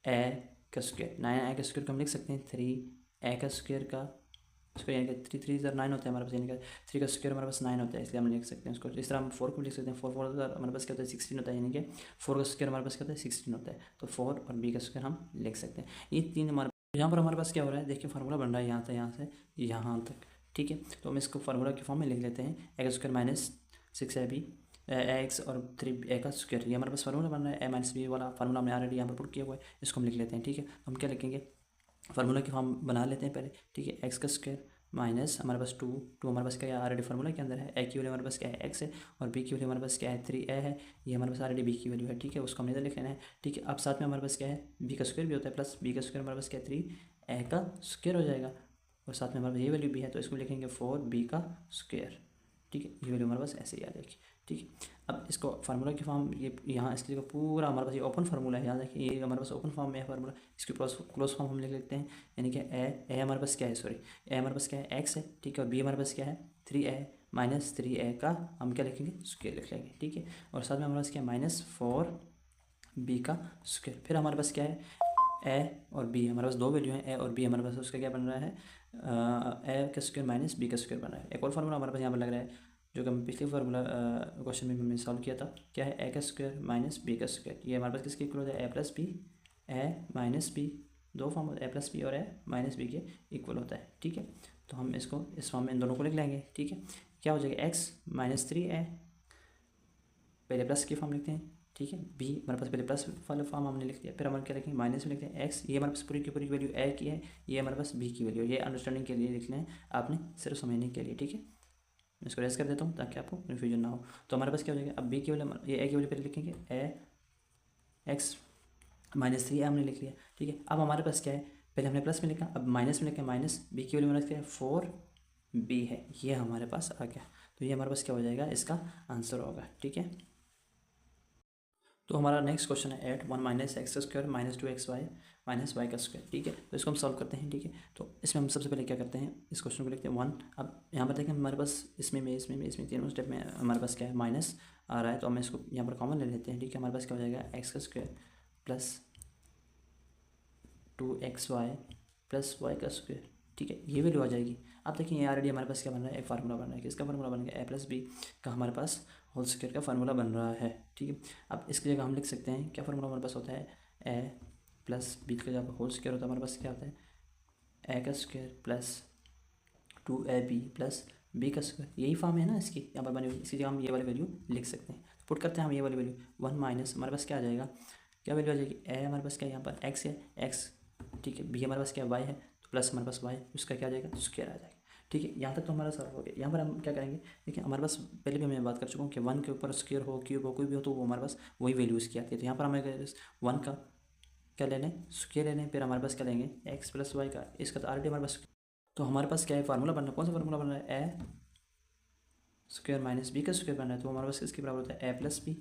ए का स्क्वायर, नाइन ए का स्क्वायर को हम लिख सकते हैं थ्री ए का स्क्वायर का स्क्वायर, यानी कि थ्री थ्री इधर नाइन होता है हमारे पास, यानी कि थ्री का स्क्वायर हमारे पास नाइन होता है, इसलिए हम लिख सकते हैं उसको। इस तरह हम फोर को लिख सकते हैं, फोर फोर हमारे पास क्या होता है, 16 होता है, यानी कि फोर का स्क्वायर हमारे पास क्या होता है, 16 होता है। तो फोर और बी का स्क्वायर हम लिख सकते हैं। ये तीन हमारे यहाँ पर हमारे पास क्या हो रहा है, देखिए फार्मूला बन रहा है यहाँ से यहाँ तक, ठीक है। तो हम इसको फार्मूला के फॉर्म में लिख लेते हैं, ए का square minus six a b x और थ्री ए का स्क्वायर, ये हमारे पास फार्मूला बन रहा है। ए माइनस बी वाला फार्मूला हमने ऑलरेडी यहाँ पर पुट किया हुआ है, इसको हम लिख लेते हैं, ठीक है। हम क्या लिखेंगे, फार्मूला की फॉर्म बना लेते हैं पहले, ठीक है। एक्स का स्क्वायर माइनस हमारे पास टू, टू हमारे पास क्या है, ऑलरेडी फार्मूला के अंदर है। ए की वैल्यू हमारे पास क्या है, एक्स है, और बी की वैल्यू हमारे पास क्या है, थ्री ए है, ये हमारे पास ऑलरेडी बी की वैल्यू है, ठीक है। उसको हमने इधर लिख लेना है, ठीक है। अब साथ में हमारे पास क्या है, बी का स्क्वायर भी होता है, प्लस बी का स्क्वायर हमारे पास क्या है, थ्री ए का स्क्वायर हो जाएगा, और साथ में हमारे पास ये वैल्यू भी है, तो इसको लिखेंगे फोर बी का स्क्वायर, ठीक है। ये वैल्यू हमारे पास ऐसे ही आ जाएगी, ठीक है। अब इसको फार्मूला की फॉर्म, ये यहाँ इसकी जगह पूरा हमारे पास ये ओपन फार्मूला है, यहाँ देखिए ये हमारे पास ओपन फॉर्म में है फार्मूला, इसकी क्लोज फॉर्म हम लिख लेते हैं। यानी कि ए हमारे पास क्या है, सॉरी ए हमारे पास क्या है, एक्स है, ठीक है। और बी हमारे पास क्या है, three A minus three a का हम क्या लिखेंगे, स्क्वायर लिख लेंगे, ठीक है। और साथ में हमारे पास क्या है, माइनस फोर बी का स्क्वायर। फिर हमारे पास क्या है, ए और बी हमारे पास दो वैल्यू हैं, ए और बी हमारे पास उसका क्या बन रहा है, ए का स्क्वायर माइनस बी का स्क्वायर बन रहा है। एक और फार्मूला हमारे पास यहाँ पर लग रहा है, जो कि हम पिछले फार्मूला क्वेश्चन में हमने सॉल्व किया था, क्या है, ए का स्क्वायर माइनस बी का स्क्वायर, ये हमारे पास किसके इक्वल होता है, a plus B, A minus B, दो फॉर्म होता है, ए प्लस बी और ए माइनस बी के इक्वल होता है, ठीक है। तो हम इसको इस फॉर्म में इन दोनों को लिख लेंगे, ठीक है। क्या हो जाएगा, एक्स माइनस थ्री ए, पहले प्लस की फॉर्म लिखते हैं, ठीक है। बी हमारे पास पहले प्लस वाला फॉर्म हमने लिख दिया, फिर हम क्या लिखेंगे, माइनस में लिखते हैं एक्स, ये हमारे पास पूरी की पूरी वैल्यू ए की है, ये हमारे पास बी की वैल्यू है। ये अंडरस्टैंडिंग के लिए लिख लें आपने, सिर्फ समझने के लिए, ठीक है। मैं इसको रेस कर देता हूँ ताकि आपको कन्फ्यूजन ना हो। तो हमारे पास क्या हो जाएगा, अब बी की वैल्यू, ये ए की वैल्यू पहले लिखेंगे, ए एक्स माइनस थ्री ए हमने लिख लिया, ठीक है। अब हमारे पास क्या है, पहले हमने प्लस में लिखा, अब माइनस में लिखा, माइनस बी की वैल्यू माइनस क्या है, फोर बी है, ये हमारे पास आ गया। तो ये हमारे पास क्या हो जाएगा, इसका आंसर होगा, ठीक है। तो हमारा नेक्स्ट क्वेश्चन है eight one minus x square minus two x y minus y का स्क्वायर, ठीक है। तो इसको हम सॉल्व करते हैं, ठीक है। तो इसमें हम सबसे पहले क्या करते हैं, इस क्वेश्चन को लिखते हैं वन। अब यहाँ पर देखें हमारे पास इसमें तीनों स्टेप में हमारे पास क्या है, माइनस आ रहा है, तो हम इसको यहाँ पर कॉमन ले लेते हैं, ठीक है। हमारे पास क्या हो जाएगा, एक्स का square plus two x y plus y का स्क्वायर, ठीक है। ये वैल्यू आ जाएगी। अब देखिए ये ऑलरेडी हमारे पास क्या बन रहा है, एक फार्मूला बन रहा है, किसका फार्मूला बन गया, ए प्लस बी का हमारे पास होल स्क्वायर का फार्मूला बन रहा है, ठीक है। अब इसकी जगह हम लिख सकते हैं क्या फार्मूला हमारे पास होता है, ए प्लस बी का जब होल स्क्वायर होता है हमारे पास क्या होता है, ए का square plus two a b plus b का स्क्वायर। यही फॉर्म है ना इसकी, यहाँ पर बनी हुई। इसकी जगह हम ये वाली वैल्यू लिख सकते हैं। पुट करते हैं हम ये वाली वैल्यू, वन माइनस हमारे पास क्या आ जाएगा, क्या वैल्यू आ जाएगी, ए हमारे पास क्या है, यहाँ पर एक्स है, एक्स, ठीक है। बी हमारे पास क्या है, वाई है, तो प्लस हमारे पास वाई, उसका क्या आ जाएगा, स्क्वायर आ जाएगा, ठीक है। यहाँ तक तो हमारा सॉल्व हो गया। यहाँ पर हम क्या करेंगे, देखिए हमारे पास पहले भी मैं बात कर चुका हूँ कि वन के ऊपर स्क्वायर हो, क्यूब हो, कोई भी हो, तो वो हमारे पास वही वैल्यूज़ की आती है। तो यहाँ पर हमें वन का क्या ले लें, स्क्वायर ले लें, फिर हमारे पास क्या लेंगे, एक्स प्लस वाई का, इसका तो ऑलरेडी हमारे पास। तो हमारे पास क्या है, फार्मूला बन रहा है, कौन सा फार्मूला बन रहा है, ए स्क्वायर माइनस बी का स्क्वायर बन रहा है, तो हमारे पास इसके बराबर होता है ए प्लस बी,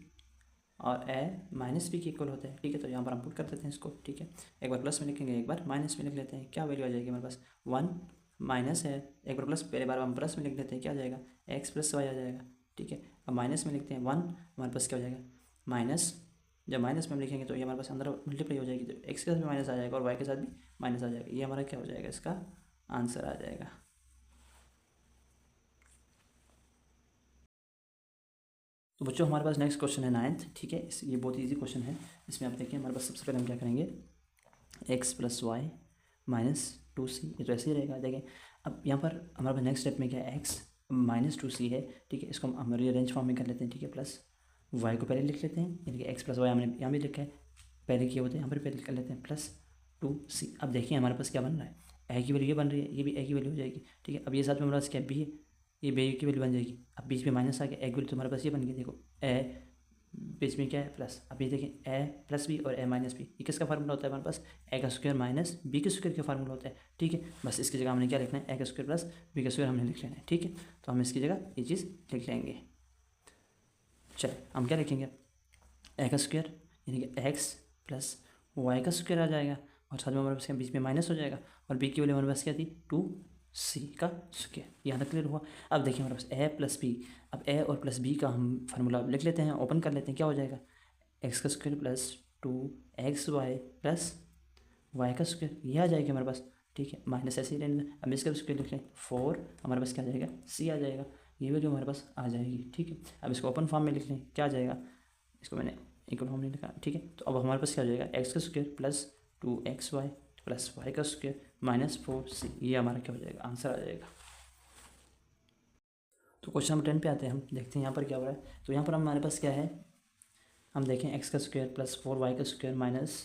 और ए माइनस बी के इक्वल होता है, ठीक है। तो यहाँ पर हम पुट कर देते हैं इसको, ठीक है। एक बार प्लस में लिखेंगे, एक बार माइनस में लिख लेते हैं, क्या वैल्यू आ जाएगी हमारे पास, वन माइनस है, एक बार प्लस, पहले बार हम प्लस में लिख देते हैं, क्या आ जाएगा, एक्स प्लस वाई आ जाएगा, ठीक है। अब माइनस में लिखते हैं वन, हमारे पास क्या हो जाएगा, माइनस, जब माइनस में हम लिखेंगे तो ये हमारे पास अंदर मल्टीप्लाई हो जाएगी, तो एक्स के साथ भी माइनस आ जाएगा और वाई के साथ भी माइनस आ जाएगा। ये हमारा क्या हो जाएगा, इसका आंसर आ जाएगा। तो बच्चों हमारे पास नेक्स्ट क्वेश्चन है नाइन्थ, ठीक है। ये बहुत इजी क्वेश्चन है। इसमें आप देखिए हमारे पास सबसे पहले हम क्या करेंगे, x plus y minus two c, ये तो ऐसे ही रहेगा। देखें अब यहाँ पर हमारे पास नेक्स्ट स्टेप में क्या है, एक्स माइनस टू सी है, ठीक है। इसको हम रीअरेंज फॉर्म में कर लेते हैं, ठीक है। प्लस वाई को पहले लिख लेते हैं, यानी कि एक्स प्लस वाई हमने यहाँ भी लिखा है, पहले किए होते हैं, यहाँ पर पहले कर लेते हैं प्लस टू सी। अब देखिए हमारे पास क्या बन रहा है, ए की वैल्यू ये बन रही है, ये भी ए की वैल्यू हो जाएगी, ठीक है। अब ये साथ में हमारे पास क्या बी है, ये बी की वैल्यू बन जाएगी। अब बीच में माइनस आ गया, एक वैल्यू तो हमारे पास ये बन गई, देखो ए बीच में क्या है प्लस। अब ये देखें ए प्लस बी और ए माइनस बी, ये किसका फार्मूला होता है हमारे पास, ए का स्क्वायर माइनस बी के स्क्वायर का फार्मूला होता है, ठीक है। बस इसकी जगह हमने क्या लिखना है, ए का स्क्वायर प्लस बी का स्क्वायर हमने लिख लेना है, ठीक है। तो हम इसकी जगह ये चीज़ लिख लेंगे। चलिए हम क्या लिखेंगे, ए का स्क्वायर यानी कि एक्स प्लस वाई का स्क्वायर आ जाएगा, और साथ में हमारे पास बीच में माइनस हो जाएगा, और बी की वैल्यू हमारे पास क्या थी, टू सी का स्क्वायर। यहाँ तक क्लियर हुआ। अब देखिए हमारे पास ए प्लस बी, अब ए और प्लस बी का हम फार्मूला लिख लेते हैं, ओपन कर लेते हैं, क्या हो जाएगा, एक्स का square plus two x y plus y का स्क्वायर, ये आ जाएगी हमारे पास, ठीक है। माइनस ऐसे ही रहने दें। अब इसका स्क्वायर लिख लें, फोर हमारे पास क्या आ जाएगा, सी आ जाएगा, ये वैल्यू हमारे पास आ जाएगी, ठीक है। अब इसको ओपन फॉर्म में लिख लें, क्या आ जाएगा, इसको मैंने इक्वल फॉर्म में लिखा, ठीक है। तो अब हमारे पास क्या हो जाएगा, एक्स का square plus two x y plus y का स्क्वायर माइनस फोर सी, ये हमारा क्या हो जाएगा, आंसर आ जाएगा। तो क्वेश्चन नंबर 10 पे आते हैं, हम देखते हैं यहाँ पर क्या हो रहा है। तो यहाँ पर हमारे पास क्या है, हम देखें एक्स का स्क्वायर प्लस फोर वाई का स्क्वायर माइनस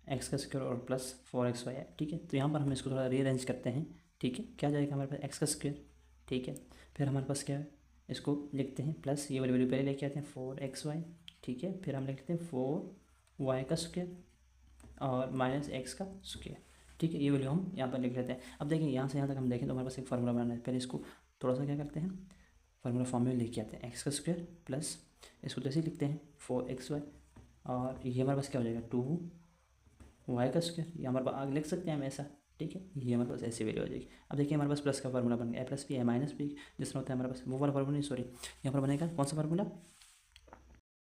एक्स का स्क्वायर और प्लस फोर एक्स वाई है, ठीक है। तो यहाँ पर हम इसको थोड़ा रीअरेंज करते हैं, ठीक है। क्या जाएगा हमारे पास, एक्स का स्क्वायर, ठीक है। फिर हमारे पास क्या है, इसको लिखते हैं प्लस ये वाली वैल्यू पहले लेके आते हैं, फोर एक्स वाई, ठीक है। फिर हम लिखते हैं फोर वाई का स्क्वायर और माइनस एक्स का स्क्वायर, ठीक है। ये वैल्यू हम यहाँ पर लिख लेते हैं। अब देखिए यहाँ से यहाँ तक हम देखें तो हमारे पास एक फार्मूला बनाना है। पहले इसको थोड़ा सा क्या करते हैं, फार्मूला फॉर्म में लेके आते हैं, एक्स का स्क्वायर प्लस इसको जैसे ही लिखते हैं फोर एक्स वाई, और ये हमारे पास क्या हो जाएगा, टू वाई का स्क्वायर, ये हमारे पास आगे लिख सकते हैं हम ऐसा, ठीक है। ये हमारे पास ऐसी वैल्यू हो जाएगी। अब देखिए हमारे पास प्लस का फार्मूला बन गया, ए प्लस बी ए माइनस बी, जिस तरह होता है हमारे पास वो वाला फार्मूला नहीं, सॉरी यहाँ पर बनेगा कौन सा फार्मूला,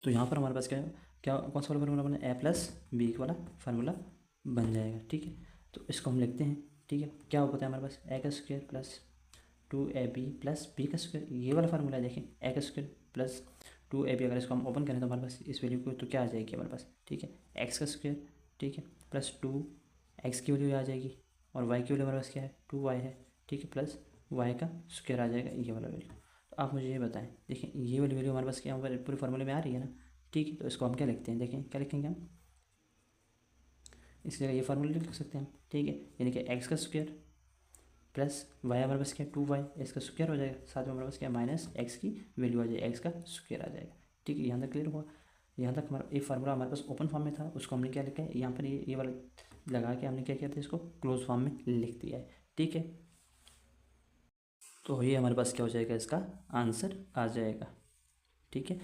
तो यहाँ पर हमारे पास क्या क्या कौन सा वाला फार्मूला बना, ए प्लस बी वाला फार्मूला बन जाएगा, ठीक है। तो इसको हम लिखते हैं, ठीक है। क्या होता है हमारे पास, ए का square plus two a b plus b का स्क्वायर, ये वाला फार्मूला है। देखें ए का square plus two a b, अगर इसको हम ओपन करें तो हमारे पास इस वैल्यू को तो क्या आ जाएगी हमारे पास, ठीक है, एक्स का स्क्वायर, ठीक है, प्लस टू एक्स की वैल्यू आ जाएगी, और वाई की वैल्यू हमारे पास क्या है, टू वाई है, ठीक है, प्लस वाई का स्क्वायर आ जाएगा, ये वाला वैल्यू। तो आप मुझे ये बताएं, देखिए ये वाली वैल्यू हमारे पास क्या हमारे पूरे फार्मूले में आ रही है ना, ठीक है। तो इसको हम क्या लिखते हैं, देखें क्या लिखेंगे हम, इस जगह ये फार्मूला लिख सकते हैं हम, ठीक है। यानी कि एक्स का स्क्वायर प्लस वाई हमारे पास क्या, टू वाई, इसका स्क्वायर हो जाएगा, साथ में हमारे पास क्या माइनस एक्स की वैल्यू आ जाएगी, एक्स का स्क्वायर आ जाएगा, ठीक है। यहाँ तक क्लियर हुआ। यहाँ तक हमारा एक फार्मूला हमारे पास ओपन फॉर्म में था, उसको हमने क्या लिखा है, यहाँ पर ये वाला लगा के हमने क्या किया था, इसको क्लोज फॉर्म में लिख दिया है, ठीक है। तो ये हमारे पास क्या हो जाएगा, इसका आंसर आ जाएगा, ठीक है।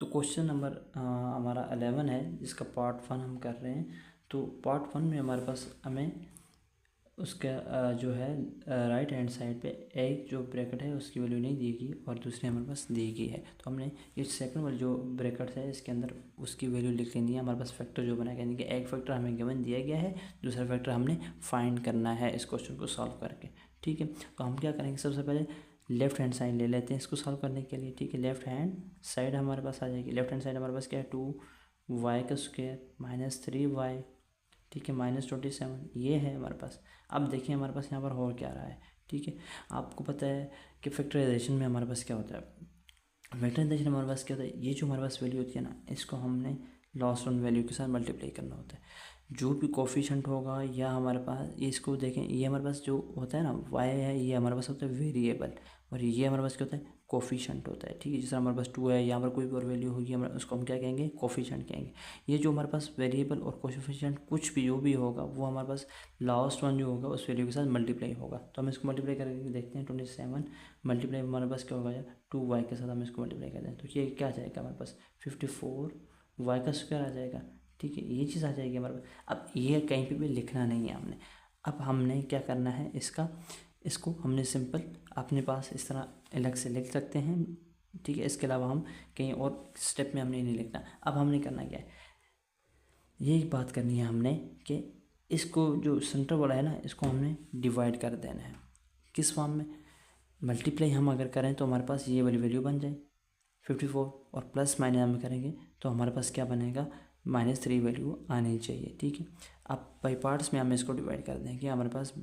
तो क्वेश्चन नंबर हमारा 11 है, जिसका पार्ट 1 हम कर रहे हैं। तो पार्ट 1 में हमारे पास हमें उसका जो है राइट हैंड साइड पे एक जो ब्रैकेट है उसकी वैल्यू नहीं दी गई और दूसरी हमारे पास दी गई है। तो हमने ये सेकंड वाली जो ब्रैकेट है इसके अंदर उसकी वैल्यू लिख लेनी है। हमारे पास फैक्टर जो बनाया, यानी कि एक फैक्टर हमें गिवन दिया गया है, दूसरा फैक्टर हमने फाइंड करना है इस क्वेश्चन को सॉल्व करके। ठीक है, तो हम क्या करेंगे, सबसे पहले लेफ्ट हैंड साइड ले लेते हैं इसको सॉल्व करने के लिए। ठीक है, लेफ्ट हैंड साइड हमारे पास आ जाएगी। लेफ्ट हैंड साइड हमारे पास क्या है, 2y² माइनस 3y, ठीक है, -27 ये है हमारे पास। अब देखिए हमारे पास यहाँ पर हो क्या रहा है। ठीक है, आपको पता है कि फैक्टराइजेशन में हमारे पास क्या होता है, फैक्टराइजेशन हमारे पास क्या होता है, ये जो हमारे पास वैल्यू होती है ना, इसको हमने लास्ट वन वैल्यू के साथ मल्टीप्लाई करना होता है। जो भी कोफिशिएंट होगा या हमारे पास, इसको देखें, ये हमारे पास जो होता है ना y है, ये हमारे पास होता है वेरिएबल, और ये हमारे पास क्या होता है, कोफिशिएंट होता है। ठीक है, जैसे हमारे पास 2 है, यहाँ पर कोई भी और वैल्यू होगी हमारे उसको हम क्या कहेंगे, कोफिशिएंट कहेंगे। ये जो हमारे पास वेरिएबल और कोफिशिएंट कुछ भी जो भी होगा वो हमारे पास लास्ट वन जो होगा उस वैल्यू के साथ मल्टीप्लाई होगा। तो हम इसको मल्टीप्लाई करके देखते हैं। 27 मल्टीप्लाई हमारे पास क्या होगा, 2y के साथ हम इसको मल्टीप्लाई करते हैं, तो ये क्या आ जाएगा हमारे पास, 54y² आ जाएगा। ठीक है, ये चीज़ आ जाएगी हमारे पास। अब ये कहीं पे भी लिखना नहीं है हमने। अब हमने क्या करना है, इसको हमने सिंपल अपने पास इस तरह अलग से लिख सकते हैं। ठीक है, इसके अलावा हम कहीं और स्टेप में हमने नहीं लिखना। अब हमने करना क्या है, यही बात करनी है हमने कि इसको जो सेंटर वाला है ना, इसको हमने डिवाइड कर देना है। किस फॉर्म में, मल्टीप्लाई हम अगर करें तो हमारे पास ये वाली वैल्यू बन जाए 54, और प्लस माइनस हम करेंगे तो हमारे पास क्या बनेगा, -3 वैल्यू आनी चाहिए। ठीक है, अब बाई पार्ट्स में हम इसको डिवाइड कर देंगे, हमारे पास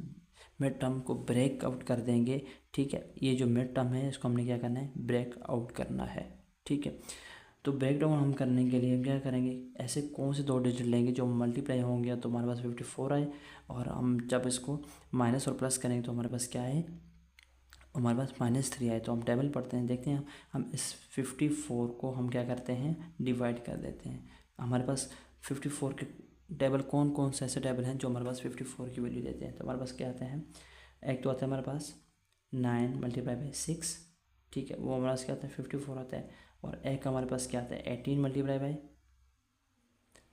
मिड टर्म को ब्रेक आउट कर देंगे। ठीक है, ये जो मिड टर्म है इसको हमने क्या करना है, ब्रेक आउट करना है। ठीक है, तो ब्रेक डाउन हम करने के लिए क्या करेंगे, ऐसे कौन से 2 डिजिट लेंगे जो मल्टीप्लाई होंगे तो हमारे पास 54 आए, और हम जब इसको माइनस और प्लस करेंगे तो हमारे पास क्या है, हमारे पास -3 आए। तो हम टेबल पढ़ते हैं, देखते हैं हम इस 54 को हम क्या करते हैं, डिवाइड कर देते हैं। हमारे पास 54 के टेबल कौन कौन से ऐसे टेबल हैं जो हमारे पास 54 की वैल्यू देते हैं। तो हमारे पास क्या आते हैं, एक तो आता है हमारे पास 9 × 6, ठीक है, वो हमारे पास क्या आता है, 54 आता है। और एक हमारे पास क्या आता है, 18 ×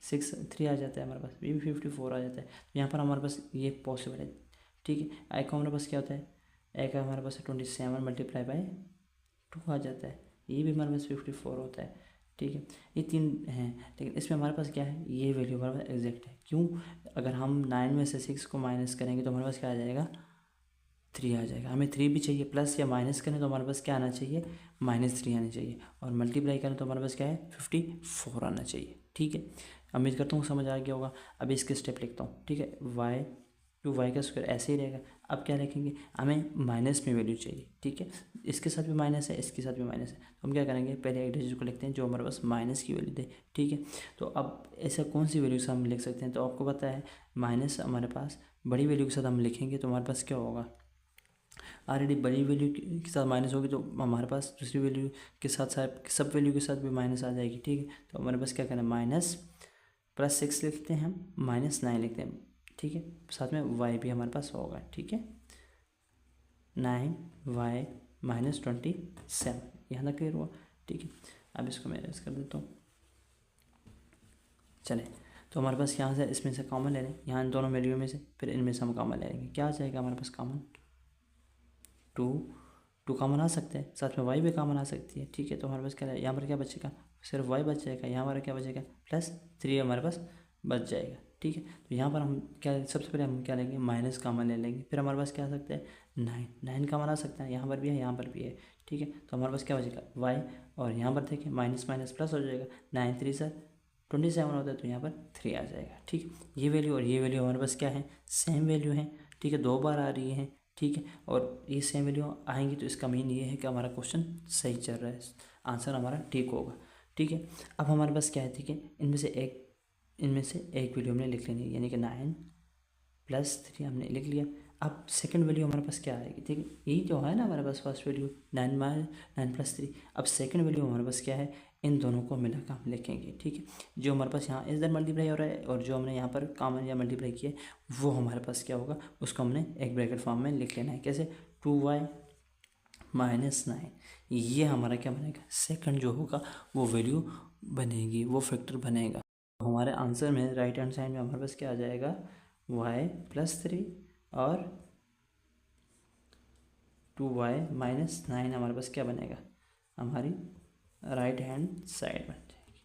6 3 आ जाता है हमारे पास, ये भी 54 आ जाता है। तो यहाँ पर हमारे पास ये पॉसिबल है। ठीक है, एक हमारे पास क्या होता है, एक हमारे पास 27 × 2 आ जाता है, ये भी हमारे पास 54 होता है। ठीक है, ये 3 हैं, लेकिन इसमें हमारे पास क्या है, ये वैल्यू हमारे पास एग्जैक्ट है। क्यों, अगर हम 9 में से 6 को माइनस करेंगे तो हमारे पास क्या आ जाएगा, 3 आ जाएगा। हमें 3 भी चाहिए, प्लस या माइनस करें तो हमारे पास क्या आना चाहिए, -3 आना चाहिए, और मल्टीप्लाई करें तो हमारे पास क्या है, 54 आना चाहिए। ठीक है, उम्मीद करता हूँ समझ आ गया होगा। अभी इसके स्टेप लिखता हूँ। ठीक है, y² ऐसे ही रहेगा। अब क्या लिखेंगे, हमें माइनस में वैल्यू चाहिए। ठीक है, इसके साथ भी माइनस है, इसके साथ भी माइनस है, तो हम क्या करेंगे, पहले एक डिजिट को लिखते हैं जो हमारे पास माइनस की वैल्यू दे। ठीक है, तो अब ऐसा कौन सी वैल्यू से हम लिख सकते हैं, तो आपको पता है माइनस हमारे पास बड़ी वैल्यू के साथ हम लिखेंगे तो हमारे पास क्या होगा, ऑलरेडी बड़ी वैल्यू के साथ माइनस होगी तो हमारे पास दूसरी वैल्यू के साथ सब वैल्यू के साथ भी माइनस आ जाएगी। ठीक है, तो हमारे पास क्या करना है, माइनस +6 लिखते हैं हम, -9 लिखते हैं। ठीक है, साथ में y भी हमारे पास होगा। ठीक है, 9y -27, यहाँ तक क्लियर हुआ। ठीक है, अब इसको मैं एरज कर देता हूँ। चले, तो हमारे पास यहाँ से इसमें से कॉमन ले लें, यहाँ इन दोनों वैल्यू में से, फिर इनमें से हम कॉमन ले लेंगे। क्या आ जाएगा हमारे पास कॉमन, 2 कॉमन आ सकते हैं, साथ में y भी कॉमन आ सकती है। ठीक है, तो हमारे पास क्या है, यहाँ पर क्या बचेगा, सिर्फ y बच जाएगा, यहाँ हमारा क्या बचेगा, +3 हमारे पास बच जाएगा। ठीक है, तो यहाँ पर हम क्या, सबसे पहले हम क्या लेंगे, माइनस कॉमन ले लेंगे, फिर हमारे पास क्या आ सकता है, 9 कॉमन आ सकता है, यहाँ पर भी है, यहाँ पर भी है। ठीक है, तो हमारे पास क्या बचेगा, y, और यहाँ पर देखिए माइनस माइनस प्लस हो जाएगा, 9 3 से 27 होता है, तो यहाँ पर 3 आ जाएगा। ठीक, ये वैल्यू और ये वैल्यू हमारे पास क्या है, सेम वैल्यू है। ठीक है, 2 बार आ रही है। ठीक है, और ये सेम वैल्यू आएंगी तो इसका मीन ये है कि हमारा क्वेश्चन सही चल रहा है, आंसर हमारा ठीक होगा। ठीक है, अब हमारे पास क्या है, ठीक है, इनमें से एक वैल्यू हमने लिख लेनी है, यानी कि 9 + 3 हमने लिख लिया। अब सेकंड वैल्यू हमारे पास क्या आएगी, ठीक है, यही जो है ना हमारे पास फर्स्ट वैल्यू 9 + 3। अब सेकंड वैल्यू हमारे पास क्या है, इन दोनों को मिलाकर हम लिखेंगे। ठीक है, जो हमारे पास यहाँ इधर मल्टीप्लाई हो रहा है और जो हमने यहाँ पर कॉमन या मल्टीप्लाई किया है वो हमारे पास क्या होगा, उसको हमने एक ब्रैकेट फॉर्म में लिख लेना है। कैसे, 2y - 9, ये हमारा क्या बनेगा, सेकंड जो होगा वो वैल्यू बनेगी, वो फैक्टर बनेगा। हमारे आंसर में राइट हैंड साइड में हमारे पास क्या आ जाएगा, y+3 और 2y-9 हमारे पास क्या बनेगा, हमारी राइट हैंड साइड बन जाएगी।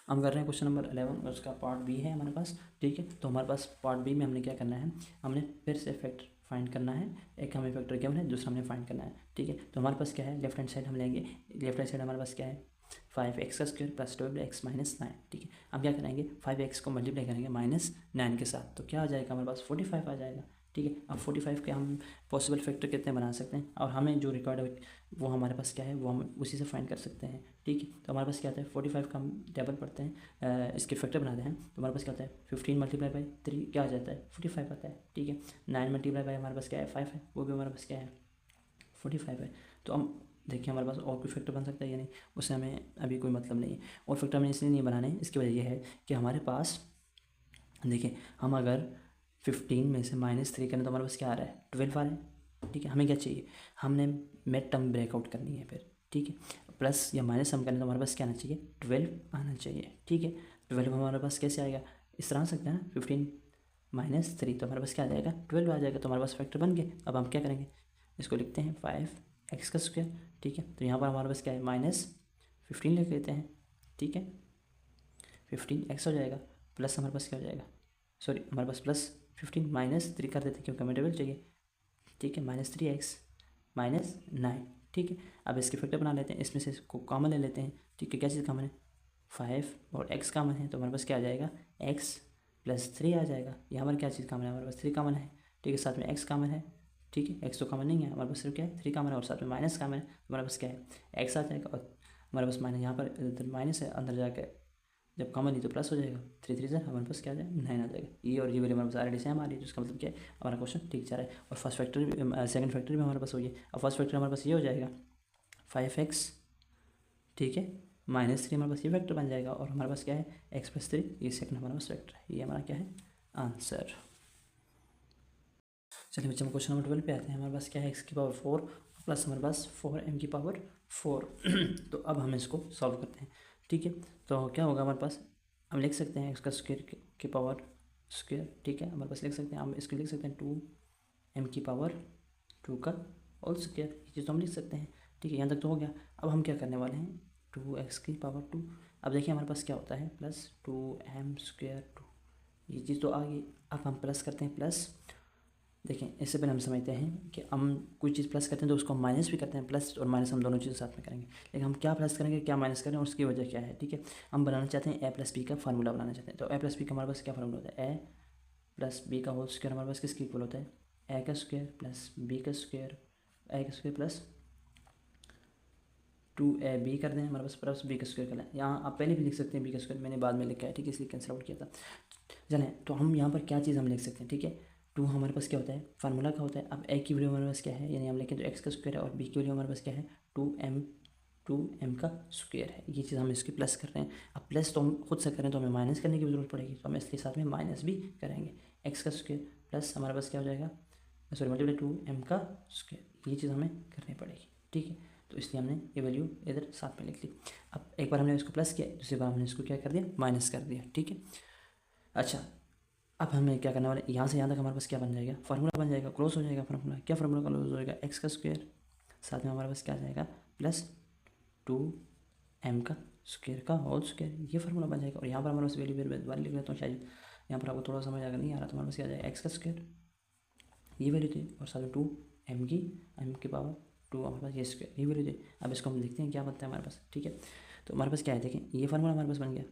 हम कर रहे हैं क्वेश्चन नंबर 11 और उसका पार्ट बी है हमारे पास, ठीक है। तो हमारे पास पार्ट बी में हमने क्या करना है, हमने फिर से फैक्टर फाइंड करना है। एक हमें फैक्टर गिवन है, दूसरा हमें फाइंड करना है, ठीक है। तो हमारे पास क्या है, लेफ्ट हैंड साइड हम लेंगे। लेफ्ट हैंड साइड हमारे पास क्या है, 5x² + 12x-9, ठीक है। हम क्या करेंगे, 5x को मल्टीप्लाई करेंगे -9 के साथ, तो क्या आ जाएगा हमारे पास 45 आ जाएगा, ठीक है। अब 45 के हम पॉसिबल फैक्टर कितने बना सकते हैं, और हमें जो रिकॉर्ड है वो हमारे पास क्या है, वो हम उसी से फाइंड कर सकते हैं, ठीक है। तो हमारे पास क्या आता है, 45 का हम टेबल पढ़ते हैं, इसके फैक्टर बनाते हैं। तो हमारे पास क्या होता है, 15 × 3 क्या आ जाता है, 45 आता है, ठीक है। 9 × हमारे पास क्या है, 5 है, वो भी हमारे पास क्या है, 45 है। तो हम देखिए हमारे पास और कोई फैक्टर बन सकता है या नहीं, उससे हमें अभी कोई मतलब नहीं है। और फैक्टर हमें इसलिए नहीं बनाने, इसकी वजह यह है कि हमारे पास देखिए, हम अगर 15 में से -3 करें तो हमारे पास क्या आ रहा है, 12 आ रहा है, ठीक है। हमें क्या चाहिए, हमने मिड टर्म ब्रेकआउट करनी है फिर, ठीक है। प्लस या माइनस हम करें तो हमारे पास क्या आना चाहिए, 12 आना चाहिए, ठीक है। 12 हमारे पास कैसे आएगा, इस तरह आ सकता है ना, 15 - 3 तो हमारे पास क्या आ जाएगा, 12 आ जाएगा। तो हमारे पास फैक्टर बन गए। अब हम क्या करेंगे, इसको लिखते हैं 5x², ठीक है। तो यहाँ पर हमारे पास क्या है, -15 लिख लेते हैं, ठीक है। 15x हो जाएगा, प्लस हमारे पास क्या हो जाएगा, सॉरी हमारे पास +15 -3 कर देते हैं क्योंकि हमें टेबल चाहिए, ठीक है। -3x -9, ठीक है। अब इसके फैक्टर बना लेते हैं, इसमें से इसको कॉमन ले लेते हैं, ठीक है। क्या चीज़ कॉमन है, 5 और x कॉमन है, तो हमारे पास क्या आ जाएगा, x + 3 आ जाएगा। यहाँ पर क्या चीज़ कॉमन है, हमारे पास 3 कॉमन है, ठीक है। साथ में x कॉमन है, ठीक है। x तो कॉमन नहीं है, हमारे पास सिर्फ क्या है, 3 कॉमन है, और साथ में माइनस कॉमन है, तो हमारे पास क्या है, x आ जाएगा। और हमारे पास माइनस यहाँ पर माइनस है, अंदर जाकर जब कॉमन नहीं तो प्लस हो जाएगा, 3 3 से हमारे पास क्या आ जाएगा, 9 आ जाएगा। ये और ये वैल्यू हमारे पास ऑलरेडी सेम आ रही है, तो इसका मतलब क्या है, हमारा क्वेश्चन ठीक जा रहा है। और फर्स्ट फैक्टर भी, सेकंड फैक्टर भी हमारे पास वही है। अब फर्स्ट फैक्टर हमारे पास ये हो जाएगा 5x, ठीक है, -3 हमारे पास ये फैक्टर बन जाएगा, और हमारे पास क्या है, x + 3, ये सेकंड हमारे पास फैक्टर है। ये हमारा क्या है, आंसर। चलिए बच्चे, हम क्वेश्चन नंबर 12 पे आते हैं। हमारे पास क्या है, x⁴ प्लस हमारे पास 4m⁴। तो अब हम इसको सॉल्व करते हैं, ठीक है। तो क्या होगा हमारे पास, हम लिख सकते हैं x², ठीक है। हमारे पास लिख सकते हैं, हम इसको लिख सकते हैं 2m⁴ का होल स्क्वायर, ये चीज़ तो हम लिख सकते हैं, ठीक है। यहाँ तक तो हो गया। अब हम क्या करने वाले हैं, 2x⁴। अब देखिए हमारे पास क्या होता है, +2m², ये चीज़ तो आ गई। अब हम प्लस करते हैं, प्लस देखें, इससे पहले हम समझते हैं कि हम कोई चीज़ प्लस करते हैं तो उसको माइनस भी करते हैं। प्लस और माइनस हम दोनों चीज़ें साथ में करेंगे, लेकिन हम क्या प्लस करेंगे क्या माइनस करें और उसकी वजह क्या है, ठीक है। हम बनाना चाहते हैं a+b का फार्मूला बनाना चाहते हैं। तो a+b का हमारे पास क्या फार्मूला होता है, a+b का होल स्क्वायर हमारे पास किसके इक्वल होता है, a² + b² a² + 2ab कर दें, हमारे पास प्लस b² कर लें। यहाँ आप पहले भी लिख सकते हैं b², मैंने बाद में लिखा है, ठीक है, इसलिए कैंसिल आउट किया था। चलें, तो हम यहाँ पर क्या चीज़ हम लिख सकते हैं, ठीक है। 2 हमारे पास क्या होता है, फार्मूला का होता है। अब a की वैल्यू हमारे पास क्या है, यानी हम लिखें तो x² है, और b की वैल्यू हमारे पास क्या है, 2m² है। ये चीज़ हम इसकी प्लस कर रहे हैं। अब प्लस तो हम खुद से करें तो हमें माइनस करने की जरूरत पड़ेगी, तो हम इसके साथ में माइनस भी करेंगे। x² प्लस हमारे पास क्या हो जाएगा, सॉरी मल्टीप्लाई 2m², ये चीज़ हमें करनी पड़ेगी, ठीक है। तो इसलिए हमने ये वैल्यू इधर साथ में लिख ली। अब एक बार हमने इसको प्लस किया, दूसरी बार हमने इसको क्या कर दिया, माइनस कर दिया, ठीक है। अच्छा, अब हमें क्या करने वाले, यहाँ से यहाँ तक हमारे पास क्या बन जाएगा, फार्मूला बन जाएगा, क्लोज हो जाएगा फार्मूला। क्या फार्मूला क्लोज हो जाएगा, x², साथ में हमारे पास क्या आ जाएगा, +2m² का होल स्क्वायर, ये फार्मूला बन जाएगा। और यहाँ पर हमारे पास वैल्यू दोबारा लिख लेता हूँ, शायद यहाँ पर आपको थोड़ा समझ अगर नहीं आ रहा तो हमारे पास क्या आ जाएगा, x², ये वैल्यू थी, और साथ में 2m⁴ हमारे पास ये स्क्वायर, ये वैल्यू थी। अब इसको हम देखते हैं क्या बनता है हमारे पास, ठीक है। तो हमारे पास क्या है, देखें ये फार्मूला हमारे पास बन गया,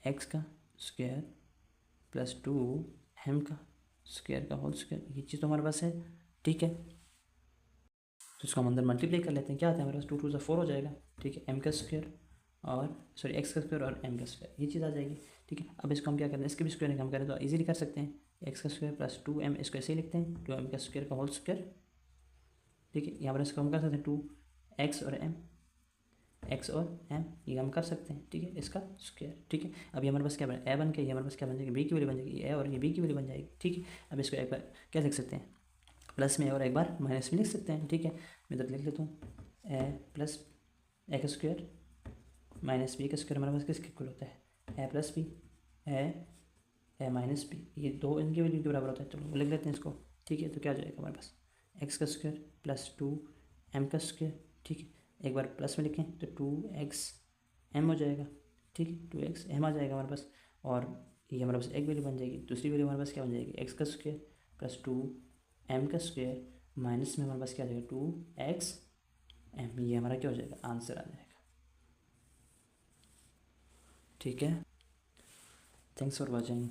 x² + 2m² का होल स्क्वायर, ये चीज़ तो हमारे पास है, ठीक है। तो इसको हम अंदर मल्टीप्लाई कर लेते हैं, क्या आता है हमारे पास, 2 2 से 4 हो जाएगा, ठीक है। m² और सॉरी x² और m², ये चीज़ आ जाएगी, ठीक है। अब इसको हम क्या करें, इसके भी स्क्वायर हम करें तो ईजिली कर सकते हैं, x² + 2m, इसको ऐसे ही लिखते हैं 2m² का होल स्क्वायर, ठीक है। यहाँ पर इसको हम कर सकते हैं 2x और m, एक्स और एम ये हम कर सकते हैं, ठीक है, इसका स्क्वायर, ठीक है। अभी हमारे पास क्या बना, ए बन के ये हमारे पास क्या बन जाएगी, बी की वैल्यू बन जाएगी, ए और ये बी की वैल्यू बन जाएगी, ठीक है। अब इसको एक बार क्या लिख सकते हैं, प्लस में और एक बार माइनस में लिख सकते हैं, ठीक है। मैं इधर लिख लेता हूँ, ए प्लस ए का स्क्वायर माइनस बी का स्क्वायर हमारे पास किसके इक्वल होता है, a plus B, A minus B, ये दो इनकी वैल्यू के बराबर होता है, चलो लिख लेते हैं इसको, ठीक है। तो क्या हो जाएगा हमारे पास, एक्स का स्क्वायर प्लस 2m का स्क्वायर, ठीक है। एक बार प्लस में लिखें तो 2xm हो जाएगा, ठीक है, 2xm आ जाएगा हमारे पास। और ये हमारे पास एक वैल्यू बन जाएगी, दूसरी वैल्यू हमारे पास क्या बन जाएगी, एक्स का स्क्वायर प्लस 2m का स्क्वायर माइनस में हमारे पास क्या आ जाएगा 2xm, ये हमारा क्या हो जाएगा, आंसर आ जाएगा, ठीक है। Thanks for watching.